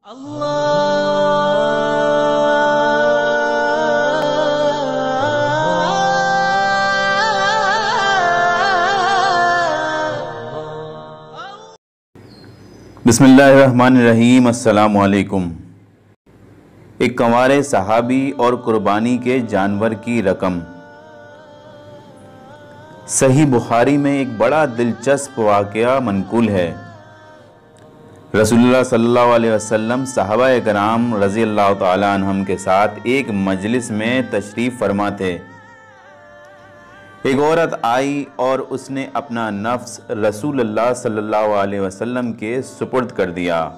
बिस्मिल्लाहिर्रहमानिर्रहीम। अस्सलाम वालेकुम। एक कंवारे सहाबी और कुर्बानी के जानवर की रकम। सही बुखारी में एक बड़ा दिलचस्प वाक़या मनकूल है। रसूलुल्लाह सल्लल्लाहु अलैहि वसल्लम सहाबाए कराम रज़ी अल्लाह तआला अन्हुम के साथ एक मजलिस में तशरीफ़ फरमा थे। एक औरत आई और उसने अपना नफ्स रसूलुल्लाह सल्लल्लाहु अलैहि वसल्लम के सुपुर्द कर दिया,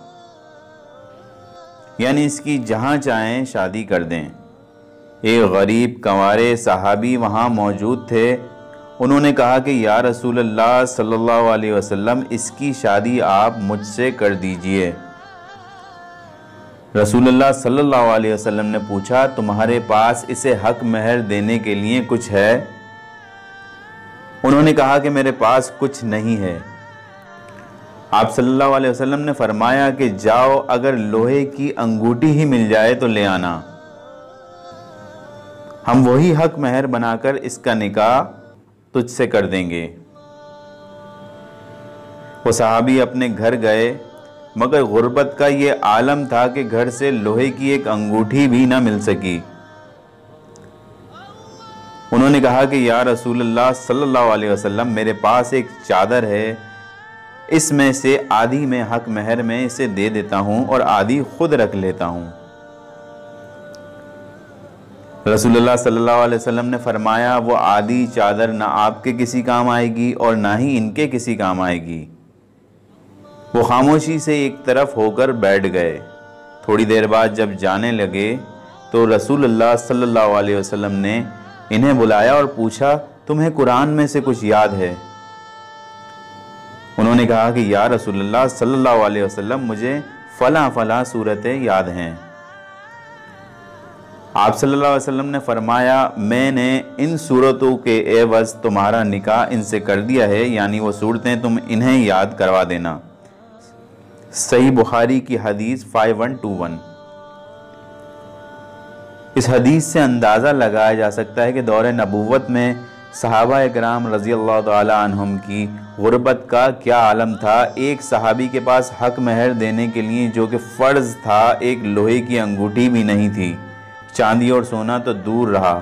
यानी इसकी जहाँ चाहें शादी कर दें। एक गरीब कंवारे सहाबी वहाँ मौजूद थे। उन्होंने कहा कि या रसूलुल्लाह सल्लल्लाहु अलैहि वसल्लम, इसकी शादी आप मुझसे कर दीजिए। रसूलुल्लाह सल्लल्लाहु अलैहि वसल्लम ने पूछा, तुम्हारे पास इसे हक महर देने के लिए कुछ है? उन्होंने कहा कि मेरे पास कुछ नहीं है। आप सल्लल्लाहु अलैहि वसल्लम ने फरमाया कि जाओ, अगर लोहे की अंगूठी ही मिल जाए तो ले आना, हम वही हक महर बनाकर इसका निकाह तुझसे कर देंगे। वो सहाबी अपने घर गए, मगर गुर्बत का ये आलम था कि घर से लोहे की एक अंगूठी भी ना मिल सकी। उन्होंने कहा कि या रसूलुल्लाह सल्लल्लाहु अलैहि वसल्लम, मेरे पास एक चादर है, इसमें से आधी मैं हक महर में इसे दे देता हूँ और आधी खुद रख लेता हूँ। रसूलुल्लाह सल्लल्लाहु अलैहि वसल्लम ने फरमाया, वो आधी चादर ना आपके किसी काम आएगी और ना ही इनके किसी काम आएगी। वो खामोशी से एक तरफ होकर बैठ गए। थोड़ी देर बाद जब जाने लगे तो रसूलुल्लाह सल्लल्लाहु अलैहि वसल्लम ने इन्हें बुलाया और पूछा, तुम्हें कुरान में से कुछ याद है? उन्होंने कहा कि या रसूलुल्लाह सल्लल्लाहु अलैहि वसल्लम, मुझे फला फला सूरतें याद हैं। आप सल्लल्लाहु अलैहि वसल्लम ने फरमाया, मैंने इन सूरतों के एवज तुम्हारा निकाह इनसे कर दिया है, यानी वो सूरतें तुम इन्हें याद करवा देना। सही बुखारी की हदीस 5121। इस हदीस से अंदाज़ा लगाया जा सकता है कि दौरे नबूवत में सहाबाए किराम रज़ी अल्लाह तआला अन्हुम की गुर्बत का क्या आलम था। एक सहाबी के पास हक महर देने के लिए, जो कि फ़र्ज़ था, एक लोहे की अंगूठी भी नहीं थी। चांदी और सोना तो दूर रहा।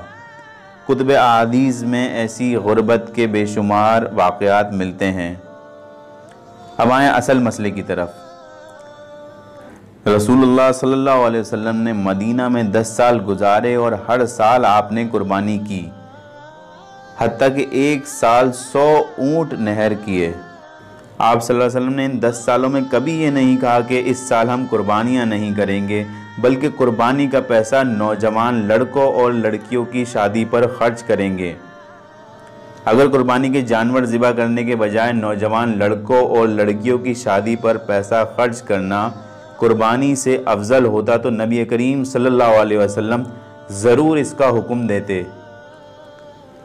कुतुब अहादीस में ऐसी गुर्बत के बेशुमार वाक़यात मिलते हैं। अब आएँ असल मसले की तरफ। रसूलुल्लाह सल्लल्लाहु अलैहि वसल्लम ने मदीना में 10 साल गुजारे और हर साल आपने कुर्बानी की, हत्ता कि एक साल 100 ऊँट नहर किए। आप सल्लल्लाहु अलैहि वसल्लम ने इन 10 सालों में कभी ये नहीं कहा कि इस साल हम कुर्बानियाँ नहीं करेंगे, बल्कि कुर्बानी का पैसा नौजवान लड़कों और लड़कियों की शादी पर खर्च करेंगे। अगर कुर्बानी के जानवर ज़िबा करने के बजाय नौजवान लड़कों और लड़कियों की शादी पर पैसा खर्च करना कुर्बानी से अफजल होता तो नबी करीम सल्लल्लाहु अलैहि वसल्लम ज़रूर इसका हुक्म देते।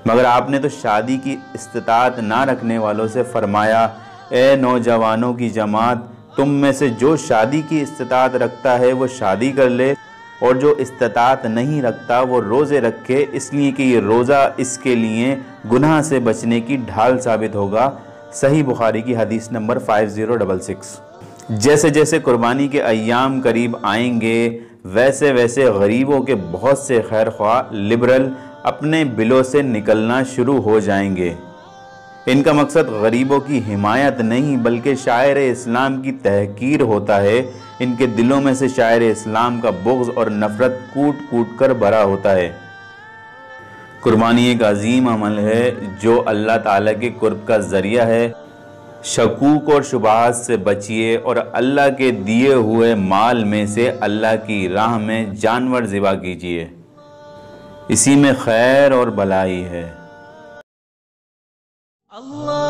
मगर आपने तो शादी की इस्तिताअत ना रखने वालों से फरमाया, ए नौजवानों की जमात, तुम में से जो शादी की इस्तिताअत रखता है वो शादी कर ले, और जो इस्तिताअत नहीं रखता वो रोज़े रखे, इसलिए कि ये रोज़ा इसके लिए गुनाह से बचने की ढाल साबित होगा। सही बुखारी की हदीस नंबर 5066। जैसे जैसे कुर्बानी के अय्याम करीब आएंगे, वैसे वैसे गरीबों के बहुत से खैर ख्वाह लिबरल अपने बिलों से निकलना शुरू हो जाएंगे। इनका मकसद गरीबों की हिमायत नहीं, बल्कि शायर इस्लाम की तहकीर होता है। इनके दिलों में से शायर इस्लाम का बुग़्ज़ और नफ़रत कूट कूट कर भरा होता है। कुर्बानी एक अजीम अमल है जो अल्लाह ताला के कुर्ब का ज़रिया है। शकूक और शुबहात से बचिए और अल्लाह के दिए हुए माल में से अल्लाह की राह में जानवर ज़िबा कीजिए, इसी में खैर और भलाई है। अल्लाह